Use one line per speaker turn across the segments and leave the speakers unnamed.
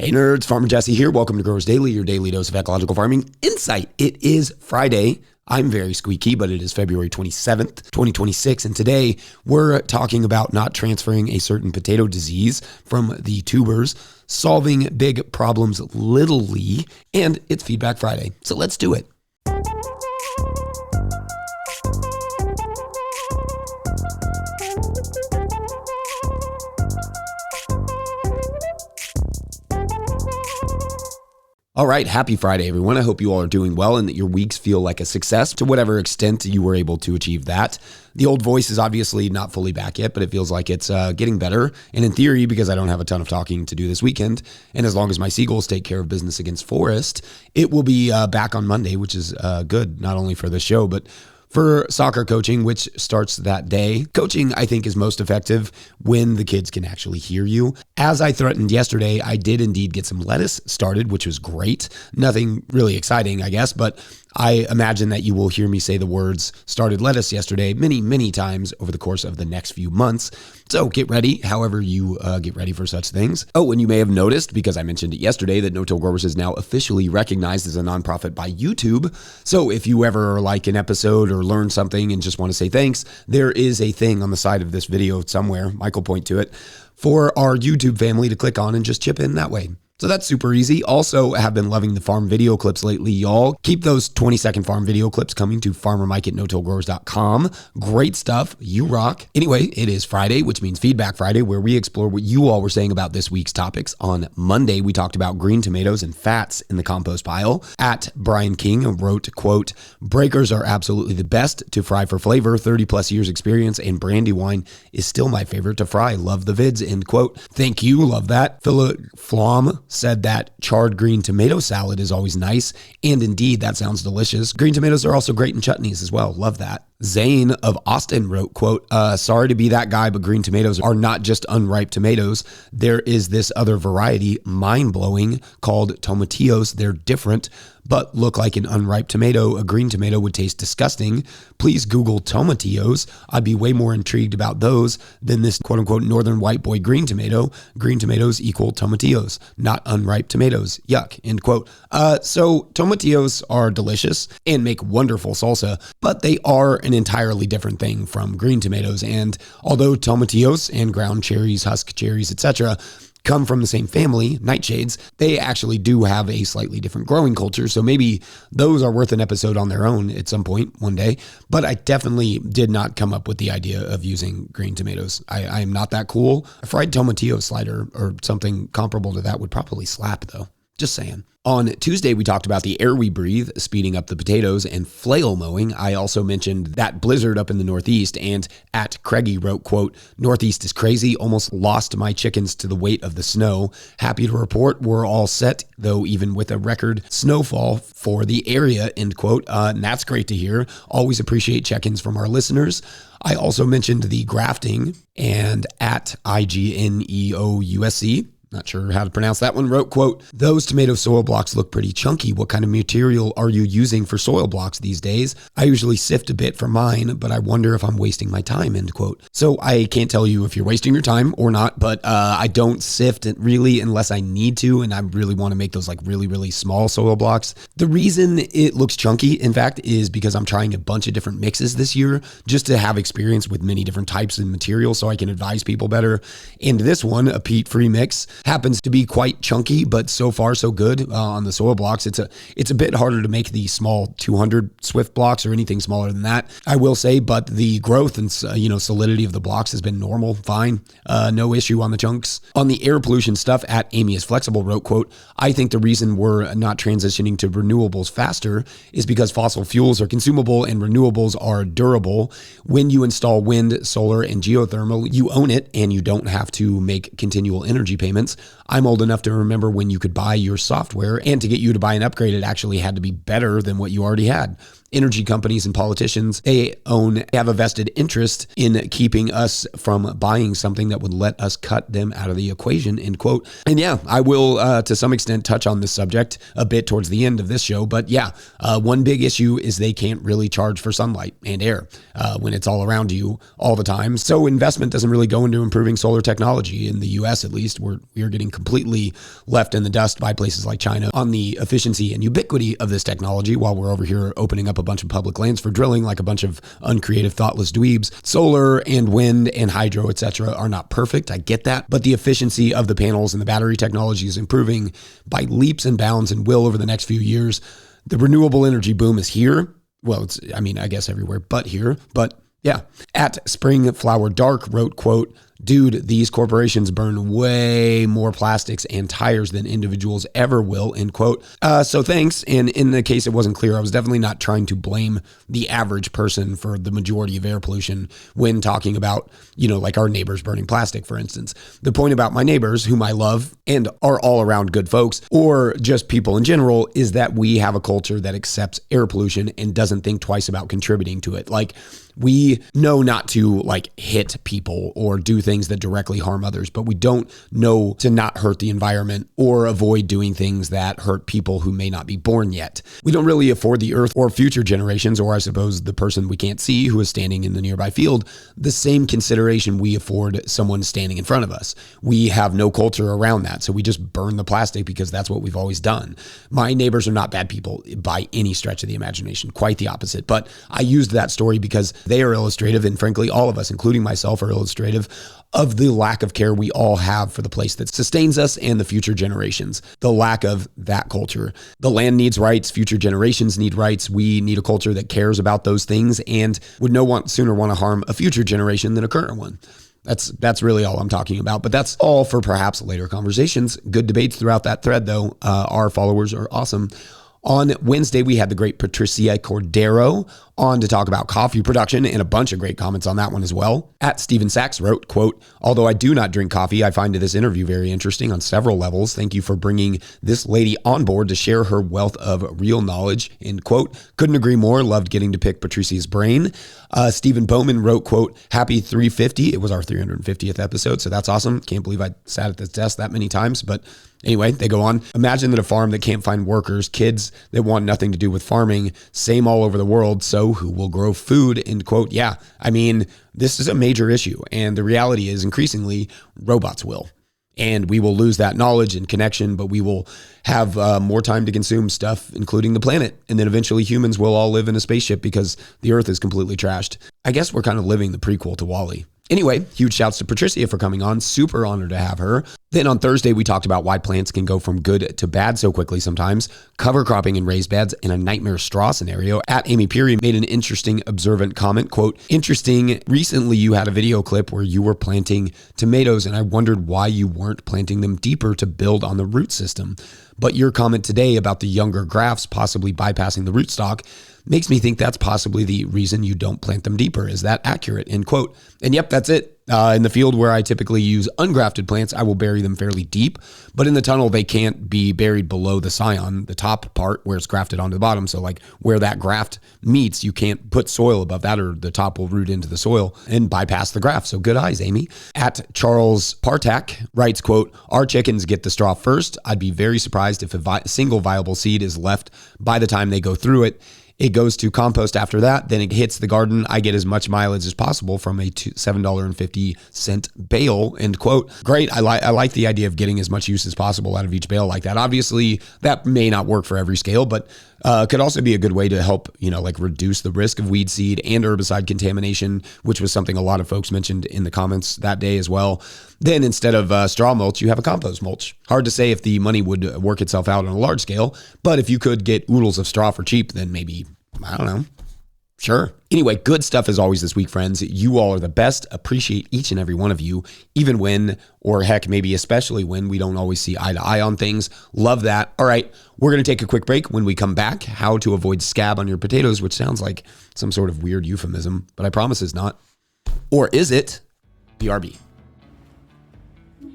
Hey nerds, Farmer Jesse here. Welcome to Growers Daily, your daily dose of ecological farming insight. It is Friday. I'm very squeaky, but it is February 27th, 2026. And today we're talking about not transferring a certain potato disease from the tubers, solving big problems littly, and it's Feedback Friday. So let's do it. All right, happy Friday, everyone. I hope you all are doing well and that your weeks feel like a success to whatever extent you were able to achieve that. The old voice is obviously not fully back yet, but it feels like it's getting better. And in theory, because I don't have a ton of talking to do this weekend, and as long as my seagulls take care of business against Forest, it will be back on Monday, which is good, not only for the show, but for soccer coaching, which starts that day. Coaching, I think, is most effective when the kids can actually hear you. As I threatened yesterday, I did indeed get some lettuce started, which was great. Nothing really exciting, I guess, but I imagine that you will hear me say the words started lettuce yesterday many times over the course of the next few months. So get ready, however you get ready for such things. Oh, and you may have noticed, because I mentioned it yesterday, that No-Till Growers is now officially recognized as a nonprofit by YouTube. So if you ever like an episode or learn something and just want to say thanks, there is a thing on the side of this video somewhere, Mike will point to it, for our YouTube family to click on and just chip in that way. So that's super easy. Also, have been loving the farm video clips lately, y'all. Keep those 20-second farm video clips coming to farmermike@notillgrowers.com. Great stuff. You rock. Anyway, it is Friday, which means Feedback Friday, where we explore what you all were saying about this week's topics. On Monday, we talked about green tomatoes and fats in the compost pile. At Brian King wrote, quote, breakers are absolutely the best to fry for flavor. 30 plus years experience, and brandy wine is still my favorite to fry. Love the vids, end quote. Thank you. Love that. Philip Flom said that charred green tomato salad is always nice. And indeed, that sounds delicious. Green tomatoes are also great in chutneys as well. Love that. Zane of Austin wrote, quote, sorry to be that guy, but green tomatoes are not just unripe tomatoes. There is this other variety, mind-blowing, called tomatillos. They're different, but look like an unripe tomato. A green tomato would taste disgusting. Please Google tomatillos. I'd be way more intrigued about those than this quote-unquote northern white boy green tomato. Green tomatoes equal tomatillos, not unripe tomatoes. Yuck, end quote. So tomatillos are delicious and make wonderful salsa, but they are an entirely different thing from green tomatoes. And although tomatillos and ground cherries, husk cherries, etc., come from the same family, nightshades, they actually do have a slightly different growing culture. So maybe those are worth an episode on their own at some point one day. But I definitely did not come up with the idea of using green tomatoes. I am not that cool. A fried tomatillo slider or something comparable to that would probably slap though. Just saying. On Tuesday, we talked about the air we breathe, speeding up the potatoes, and flail mowing. I also mentioned that blizzard up in the Northeast, and at Craigie wrote, quote, Northeast is crazy, almost lost my chickens to the weight of the snow. Happy to report we're all set, though, even with a record snowfall for the area, end quote. And that's great to hear. Always appreciate check-ins from our listeners. I also mentioned the grafting, and at IGNEOUSC, not sure how to pronounce that one, wrote, quote, those tomato soil blocks look pretty chunky. What kind of material are you using for soil blocks these days? I usually sift a bit for mine, but I wonder if I'm wasting my time, end quote. So I can't tell you if you're wasting your time or not, but I don't sift it really unless I need to, and I really want to make those like really small soil blocks. The reason it looks chunky, in fact, is because I'm trying a bunch of different mixes this year just to have experience with many different types of material so I can advise people better. And this one, a peat-free mix, happens to be quite chunky, but so far so good on the soil blocks. It's a bit harder to make the small 200 Swift blocks or anything smaller than that, I will say, but the growth and solidity of the blocks has been normal, fine, no issue on the chunks. On the air pollution stuff, at Amy is Flexible wrote, quote, I think the reason we're not transitioning to renewables faster is because fossil fuels are consumable and renewables are durable. When you install wind, solar, and geothermal, you own it and you don't have to make continual energy payments. I'm old enough to remember when you could buy your software, and to get you to buy an upgrade, it actually had to be better than what you already had. energy companies and politicians, they have a vested interest in keeping us from buying something that would let us cut them out of the equation, end quote. And yeah, I will to some extent touch on this subject a bit towards the end of this show. But yeah, one big issue is they can't really charge for sunlight and air when it's all around you all the time. So investment doesn't really go into improving solar technology in the US, at least. We are getting completely left in the dust by places like China on the efficiency and ubiquity of this technology, while we're over here opening up a bunch of public lands for drilling like a bunch of uncreative, thoughtless dweebs. Solar and wind and hydro, etc., are not perfect. I get that. But the efficiency of the panels and the battery technology is improving by leaps and bounds and will over the next few years. The renewable energy boom is here. Well, I guess everywhere but here. But yeah. At Spring Flower Dark wrote, quote, "Dude, these corporations burn way more plastics and tires than individuals ever will," end quote. So thanks. And in the case it wasn't clear, I was definitely not trying to blame the average person for the majority of air pollution when talking about, like our neighbors burning plastic, for instance. The point about my neighbors, whom I love and are all around good folks, or just people in general, is that we have a culture that accepts air pollution and doesn't think twice about contributing to it. Like, we know not to hit people or do things that directly harm others, but we don't know to not hurt the environment or avoid doing things that hurt people who may not be born yet. We don't really afford the earth or future generations, or I suppose the person we can't see who is standing in the nearby field, the same consideration we afford someone standing in front of us. We have no culture around that, so we just burn the plastic because that's what we've always done. My neighbors are not bad people by any stretch of the imagination, quite the opposite. But I used that story because they are illustrative, and frankly, all of us, including myself, are illustrative of the lack of care we all have for the place that sustains us and the future generations. The lack of that culture. The land needs rights. Future generations need rights. We need a culture that cares about those things and would sooner want to harm a future generation than a current one. That's really all I'm talking about, but that's all for perhaps later conversations. Good debates throughout that thread, though. Our followers are awesome. On Wednesday, we had the great Patricia Cordero on to talk about coffee production, and a bunch of great comments on that one as well. At Stephen Sachs wrote, quote, "Although I do not drink coffee, I find this interview very interesting on several levels. Thank you for bringing this lady on board to share her wealth of real knowledge," end quote. Couldn't agree more. Loved getting to pick Patricia's brain. Stephen Bowman wrote, quote, "Happy 350. It was our 350th episode, so that's awesome. Can't believe I sat at this desk that many times, but anyway, they go on. Imagine that a farm that can't find workers, kids that want nothing to do with farming, same all over the world. So who will grow food?" End quote. Yeah, this is a major issue. And the reality is increasingly robots will. And we will lose that knowledge and connection, but we will have more time to consume stuff, including the planet. And then eventually humans will all live in a spaceship because the earth is completely trashed. I guess we're kind of living the prequel to WALL-E. Anyway, huge shouts to Patricia for coming on. Super honored to have her. Then on Thursday, we talked about why plants can go from good to bad so quickly sometimes, cover cropping in raised beds, and a nightmare straw scenario. At Amy Peary made an interesting observant comment, quote, "Interesting, recently you had a video clip where you were planting tomatoes and I wondered why you weren't planting them deeper to build on the root system. But your comment today about the younger grafts possibly bypassing the rootstock makes me think that's possibly the reason you don't plant them deeper. Is that accurate?" End quote. And yep, that's it. In the field where I typically use ungrafted plants, I will bury them fairly deep, but in the tunnel, they can't be buried below the scion, the top part where it's grafted onto the bottom. So like where that graft meets, you can't put soil above that or the top will root into the soil and bypass the graft. So good eyes, Amy. At Charles Partak writes, quote, "Our chickens get the straw first. I'd be very surprised if a single viable seed is left by the time they go through it. It goes to compost after that, then it hits the garden. I get as much mileage as possible from a $7.50 bale," end quote. Great. I like the idea of getting as much use as possible out of each bale like that. Obviously, that may not work for every scale, but could also be a good way to help, reduce the risk of weed seed and herbicide contamination, which was something a lot of folks mentioned in the comments that day as well. Then instead of straw mulch, you have a compost mulch. Hard to say if the money would work itself out on a large scale, but if you could get oodles of straw for cheap, then maybe, I don't know. Sure. Anyway, good stuff as always this week, friends. You all are the best. Appreciate each and every one of you, even when, or heck, maybe especially when we don't always see eye to eye on things. Love that. All right, we're going to take a quick break. When we come back, how to avoid scab on your potatoes, which sounds like some sort of weird euphemism, but I promise it's not. Or is it? BRB.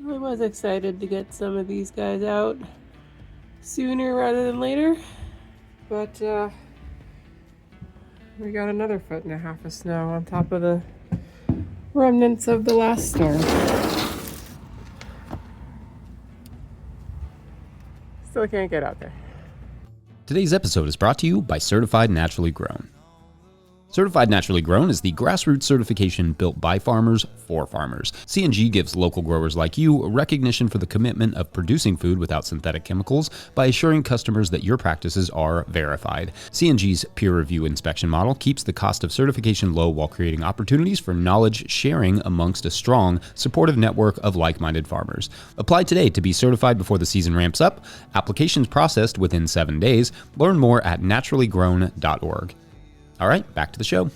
I was excited to get some of these guys out sooner rather than later, but We got another 1.5 feet of snow on top of the remnants of the last storm. Still can't get out there.
Today's episode is brought to you by Certified Naturally Grown. Certified Naturally Grown is the grassroots certification built by farmers for farmers. C&G gives local growers like you recognition for the commitment of producing food without synthetic chemicals by assuring customers that your practices are verified. C&G's peer review inspection model keeps the cost of certification low while creating opportunities for knowledge sharing amongst a strong, supportive network of like-minded farmers. Apply today to be certified before the season ramps up. Applications processed within 7 days. Learn more at naturallygrown.org. All right, back to the show.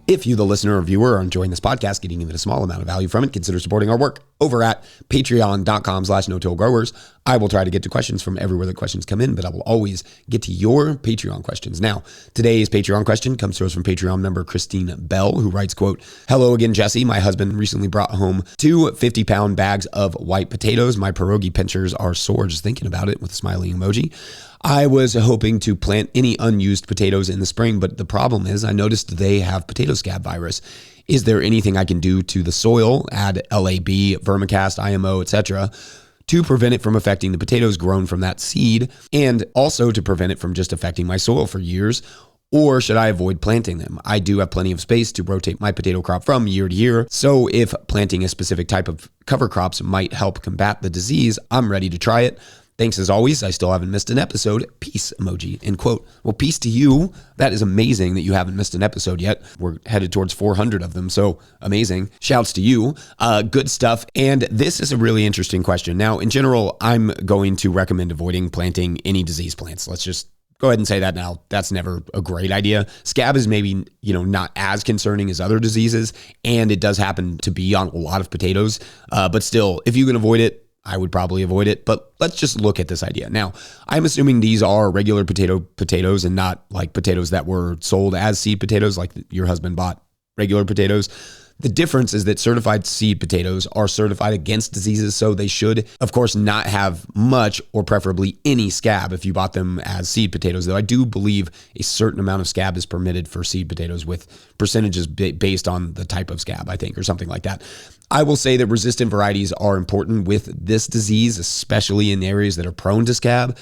If you, the listener or viewer, are enjoying this podcast, getting even a small amount of value from it, consider supporting our work over at patreon.com/no-till-growers. I will try to get to questions from everywhere the questions come in, but I will always get to your Patreon questions. Now, today's Patreon question comes to us from Patreon member Christine Bell, who writes, quote, "Hello again, Jesse. My husband recently brought home 2 50-pound bags of white potatoes. My pierogi pinchers are sore just thinking about it," with a smiling emoji. "I was hoping to plant any unused potatoes in the spring, but the problem is I noticed they have potato scab virus. Is there anything I can do to the soil, add LAB, vermicast, IMO, etc., to prevent it from affecting the potatoes grown from that seed, and also to prevent it from just affecting my soil for years? Or should I avoid planting them? I do have plenty of space to rotate my potato crop from year to year, so if planting a specific type of cover crops might help combat the disease, I'm ready to try it. Thanks as always. I still haven't missed an episode. Peace emoji," end quote. Well, peace to you. That is amazing that you haven't missed an episode yet. We're headed towards 400 of them, so amazing. Shouts to you. Good stuff. And this is a really interesting question. Now, in general, I'm going to recommend avoiding planting any disease plants. Let's just go ahead and say that now. That's never a great idea. Scab is maybe, not as concerning as other diseases, and it does happen to be on a lot of potatoes. But still, if you can avoid it, I would probably avoid it, but let's just look at this idea. Now, I'm assuming these are regular potatoes and not like potatoes that were sold as seed potatoes, like your husband bought regular potatoes. The difference is that certified seed potatoes are certified against diseases, so they should, of course, not have much or preferably any scab if you bought them as seed potatoes, though I do believe a certain amount of scab is permitted for seed potatoes with percentages based on the type of scab, I think, or something like that. I will say that resistant varieties are important with this disease, especially in areas that are prone to scab.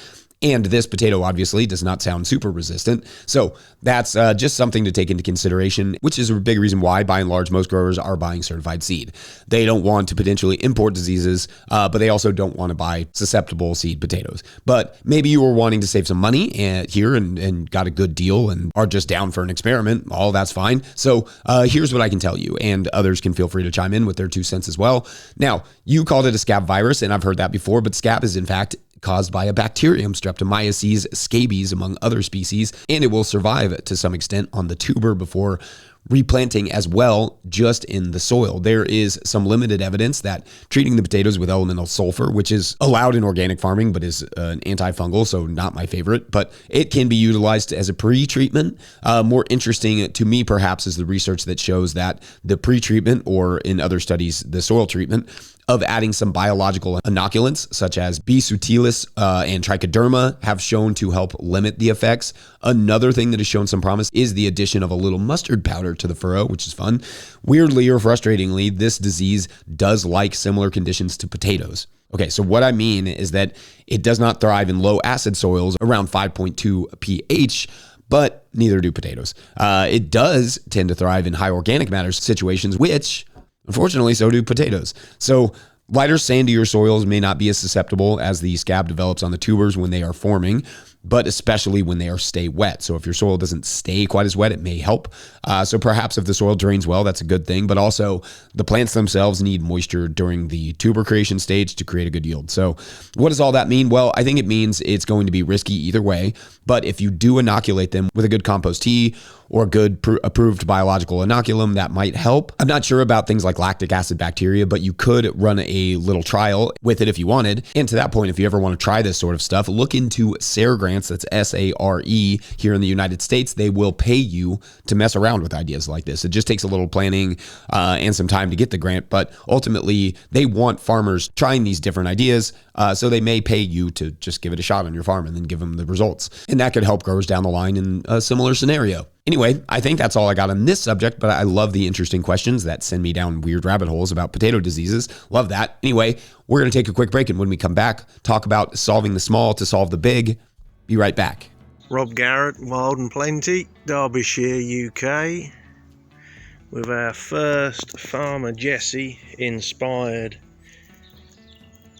And this potato obviously does not sound super resistant. So that's just something to take into consideration, which is a big reason why, by and large, most growers are buying certified seed. They don't want to potentially import diseases, but they also don't want to buy susceptible seed potatoes. But maybe you were wanting to save some money here and got a good deal and are just down for an experiment. All that's fine. So here's what I can tell you, and others can feel free to chime in with their 2 cents as well. Now, you called it a scab virus, and I've heard that before, but scab is in fact caused by a bacterium, Streptomyces scabies, among other species, and it will survive to some extent on the tuber before replanting as well, just in the soil. There is some limited evidence that treating the potatoes with elemental sulfur, which is allowed in organic farming, but is an antifungal, so not my favorite, but it can be utilized as a pre-treatment. More interesting to me, perhaps, is the research that shows that the pre-treatment, or in other studies, the soil treatment, of adding some biological inoculants such as B. subtilis and trichoderma have shown to help limit the effects. Another thing that has shown some promise is the addition of a little mustard powder to the furrow, which is fun. Weirdly or frustratingly, this disease does like similar conditions to potatoes. Okay, so what I mean is that it does not thrive in low acid soils around 5.2 pH, but neither do potatoes. It does tend to thrive in high organic matter situations, which unfortunately, so do potatoes. So lighter, sandier soils may not be as susceptible as the scab develops on the tubers when they are forming, but especially when they stay wet. So if your soil doesn't stay quite as wet, it may help. So perhaps if the soil drains well, that's a good thing. But also the plants themselves need moisture during the tuber creation stage to create a good yield. So what does all that mean? Well, I think it means it's going to be risky either way. But if you do inoculate them with a good compost tea or a good approved biological inoculum, that might help. I'm not sure about things like lactic acid bacteria, but you could run a little trial with it if you wanted. And to that point, if you ever want to try this sort of stuff, look into Ceregram grants, that's SARE here in the United States, they will pay you to mess around with ideas like this. It just takes a little planning and some time to get the grant, but ultimately they want farmers trying these different ideas, so they may pay you to just give it a shot on your farm and then give them the results. And that could help growers down the line in a similar scenario. Anyway, I think that's all I got on this subject, but I love the interesting questions that send me down weird rabbit holes about potato diseases. Love that. Anyway, we're going to take a quick break, and when we come back, talk about solving the small to solve the big. Be right back.
Rob Garrett, Wild and Plenty, Derbyshire, UK, with our first Farmer Jesse inspired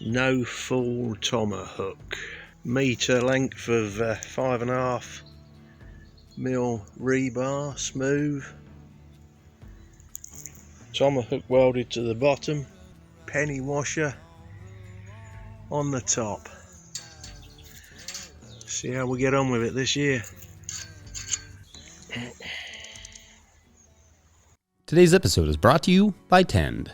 no-fall tomahawk. Metre length of 5.5 mil rebar, smooth. Tomahawk welded to the bottom, penny washer on the top. See how we get on with it this year.
Today's episode is brought to you by Tend.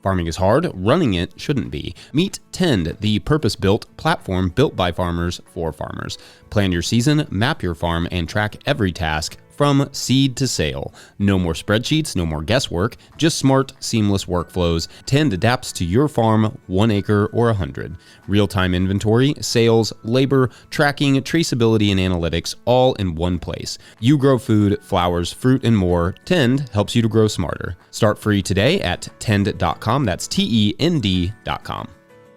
Farming is hard, running it shouldn't be. Meet Tend, the purpose-built platform built by farmers for farmers. Plan your season, map your farm, and track every task from seed to sale. No more spreadsheets, no more guesswork, just smart, seamless workflows. Tend adapts to your farm, 1 acre or 100. Real-time inventory, sales, labor, tracking, traceability, and analytics all in one place. You grow food, flowers, fruit, and more. Tend helps you to grow smarter. Start free today at tend.com. That's TEND.com.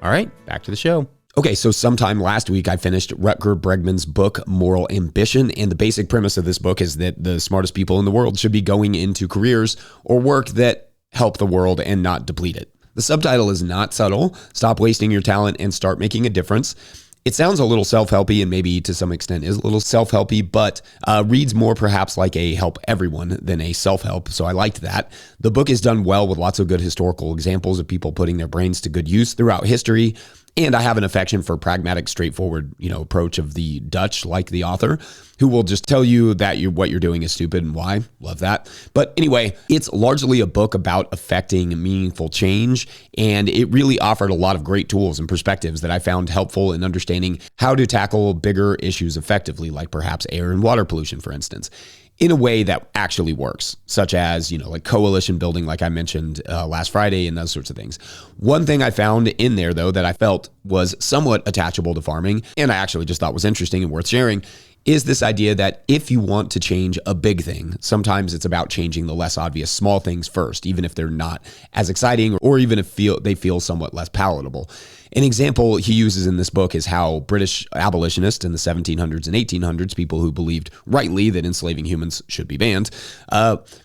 All right, back to the show. Okay, so sometime last week, I finished Rutger Bregman's book, Moral Ambition, and the basic premise of this book is that the smartest people in the world should be going into careers or work that help the world and not deplete it. The subtitle is not subtle. Stop wasting your talent and start making a difference. It sounds a little self-helpy, and maybe to some extent is a little self-helpy, but reads more perhaps like a help everyone than a self-help, so I liked that. The book is done well with lots of good historical examples of people putting their brains to good use throughout history. And I have an affection for pragmatic, straightforward, approach of the Dutch, like the author, who will just tell you that what you're doing is stupid and why. Love that. But anyway, it's largely a book about affecting meaningful change, and it really offered a lot of great tools and perspectives that I found helpful in understanding how to tackle bigger issues effectively, like perhaps air and water pollution, for instance, in a way that actually works, such as, like coalition building, like I mentioned last Friday, and those sorts of things. One thing I found in there, though, that I felt was somewhat attachable to farming, and I actually just thought was interesting and worth sharing, is this idea that if you want to change a big thing, sometimes it's about changing the less obvious small things first, even if they're not as exciting or even if they feel somewhat less palatable. An example he uses in this book is how British abolitionists in the 1700s and 1800s, people who believed rightly that enslaving humans should be banned,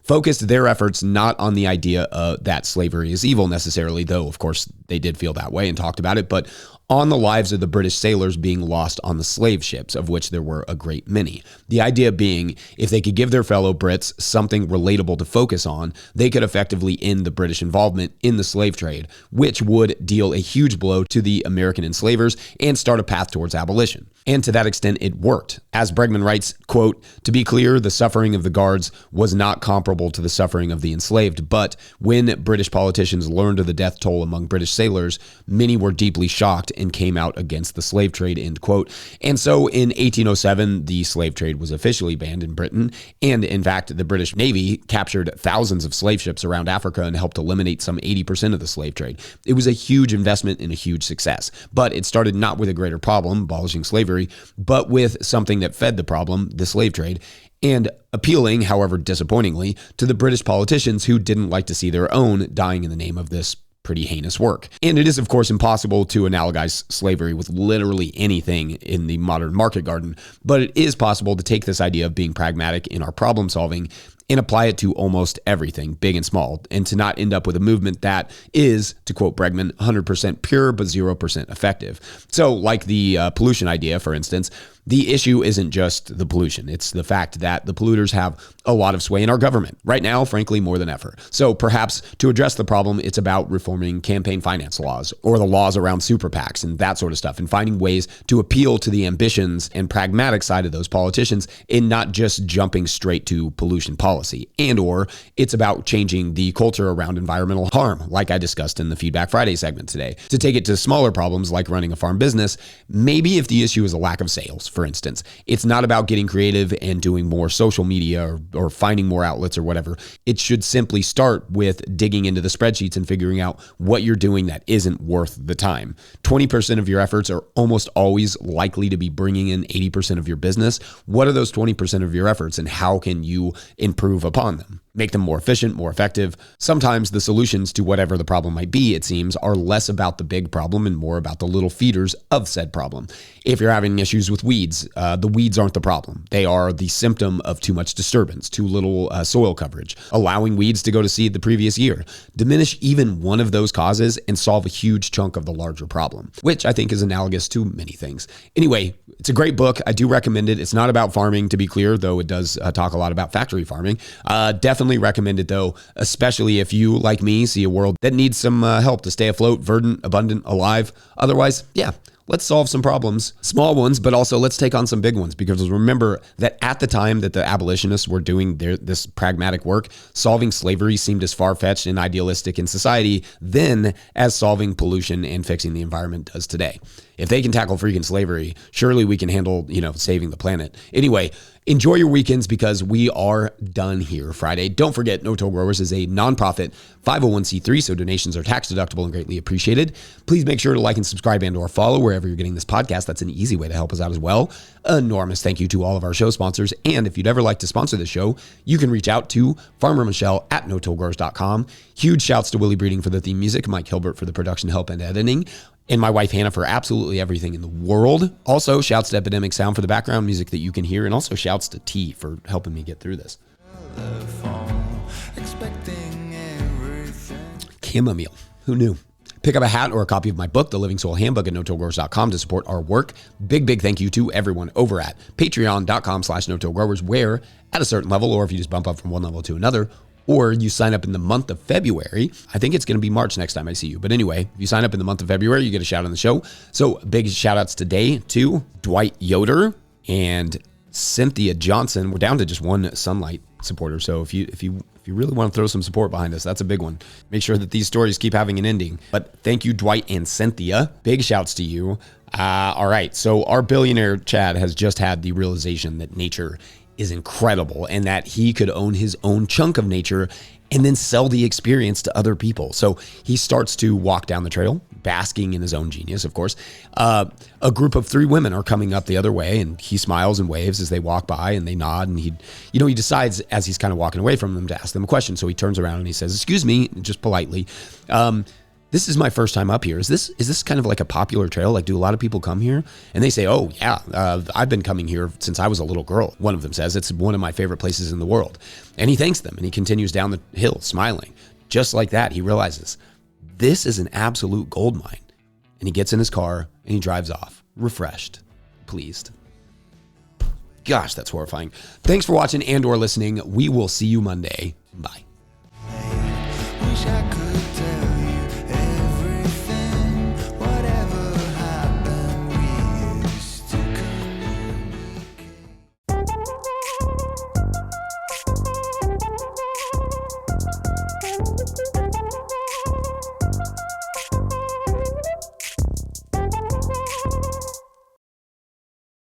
focused their efforts not on the idea that slavery is evil necessarily, though of course they did feel that way and talked about it, but on the lives of the British sailors being lost on the slave ships, of which there were a great many. The idea being, if they could give their fellow Brits something relatable to focus on, they could effectively end the British involvement in the slave trade, which would deal a huge blow to the American enslavers and start a path towards abolition. And to that extent, it worked. As Bregman writes, quote, "To be clear, the suffering of the guards was not comparable to the suffering of the enslaved, but when British politicians learned of the death toll among British sailors, many were deeply shocked and came out against the slave trade," end quote. And so in 1807, the slave trade was officially banned in Britain. And in fact, the British Navy captured thousands of slave ships around Africa and helped eliminate some 80% of the slave trade. It was a huge investment and a huge success. But it started not with a greater problem, abolishing slavery, but with something that fed the problem, the slave trade, and appealing, however disappointingly, to the British politicians who didn't like to see their own dying in the name of this pretty heinous work. And it is, of course, impossible to analogize slavery with literally anything in the modern market garden, but it is possible to take this idea of being pragmatic in our problem solving and apply it to almost everything, big and small, and to not end up with a movement that is, to quote Bregman, 100% pure but 0% effective. So like the pollution idea, for instance, the issue isn't just the pollution. It's the fact that the polluters have a lot of sway in our government right now, frankly, more than ever. So perhaps to address the problem, it's about reforming campaign finance laws or the laws around super PACs and that sort of stuff, and finding ways to appeal to the ambitions and pragmatic side of those politicians and not just jumping straight to pollution policy. policy, and or it's about changing the culture around environmental harm, like I discussed in the Feedback Friday segment today. To take it to smaller problems like running a farm business, maybe if the issue is a lack of sales, for instance, it's not about getting creative and doing more social media or finding more outlets or whatever. It should simply start with digging into the spreadsheets and figuring out what you're doing that isn't worth the time. 20% of your efforts are almost always likely to be bringing in 80% of your business. What are those 20% of your efforts and how can you improve upon them? Make them more efficient, more effective. Sometimes the solutions to whatever the problem might be, it seems, are less about the big problem and more about the little feeders of said problem. If you're having issues with weeds, the weeds aren't the problem. They are the symptom of too much disturbance, too little soil coverage, allowing weeds to go to seed the previous year. Diminish even one of those causes and solve a huge chunk of the larger problem, which I think is analogous to many things. Anyway, it's a great book. I do recommend it. It's not about farming, to be clear, though it does talk a lot about factory farming. Definitely recommend it, though, especially if you, like me, see a world that needs some help to stay afloat, verdant, abundant, alive. Otherwise, yeah, let's solve some problems, small ones, but also let's take on some big ones. Because remember that at the time that the abolitionists were doing this pragmatic work, solving slavery seemed as far-fetched and idealistic in society then as solving pollution and fixing the environment does today. If they can tackle freaking slavery, surely we can handle, saving the planet. Anyway, enjoy your weekends because we are done here Friday. Don't forget, No Till Growers is a nonprofit 501c3, so donations are tax deductible and greatly appreciated. Please make sure to like and subscribe and or follow wherever you're getting this podcast. That's an easy way to help us out as well. Enormous thank you to all of our show sponsors. And if you'd ever like to sponsor the show, you can reach out to Farmer Michelle at notillgrowers.com. Huge shouts to Willie Breeding for the theme music, Mike Hilbert for the production help and editing, and my wife Hannah for absolutely everything in the world. Also, shouts to Epidemic Sound for the background music that you can hear, and also shouts to T for helping me get through this. Chamomile. Who knew? Pick up a hat or a copy of my book, The Living Soul Handbook, at notillgrowers.com to support our work. Big thank you to everyone over at patreon.com/notillgrowers, where at a certain level, or if you just bump up from one level to another, or you sign up in the month of February. I think it's going to be March next time I see you. But anyway, if you sign up in the month of February, you get a shout on the show. So big shout outs today to Dwight Yoder and Cynthia Johnson. We're down to just one Sunlight supporter. So if you really want to throw some support behind us, that's a big one. Make sure that these stories keep having an ending. But thank you, Dwight and Cynthia. Big shouts to you. All right. So our billionaire Chad has just had the realization that nature is incredible and that he could own his own chunk of nature and then sell the experience to other people. So he starts to walk down the trail, basking in his own genius, of course. A group of 3 women are coming up the other way, and he smiles and waves as they walk by, and they nod, and he decides as he's kind of walking away from them to ask them a question. So he turns around and he says, "Excuse me," just politely, "this is my first time up here. Is this kind of like a popular trail? Like, do a lot of people come here?" And they say, "Oh yeah, I've been coming here since I was a little girl." One of them says, "It's one of my favorite places in the world." And he thanks them and he continues down the hill smiling. Just like that, he realizes this is an absolute gold mine. And he gets in his car and he drives off, refreshed, pleased. Gosh, that's horrifying. Thanks for watching and or listening. We will see you Monday. Bye.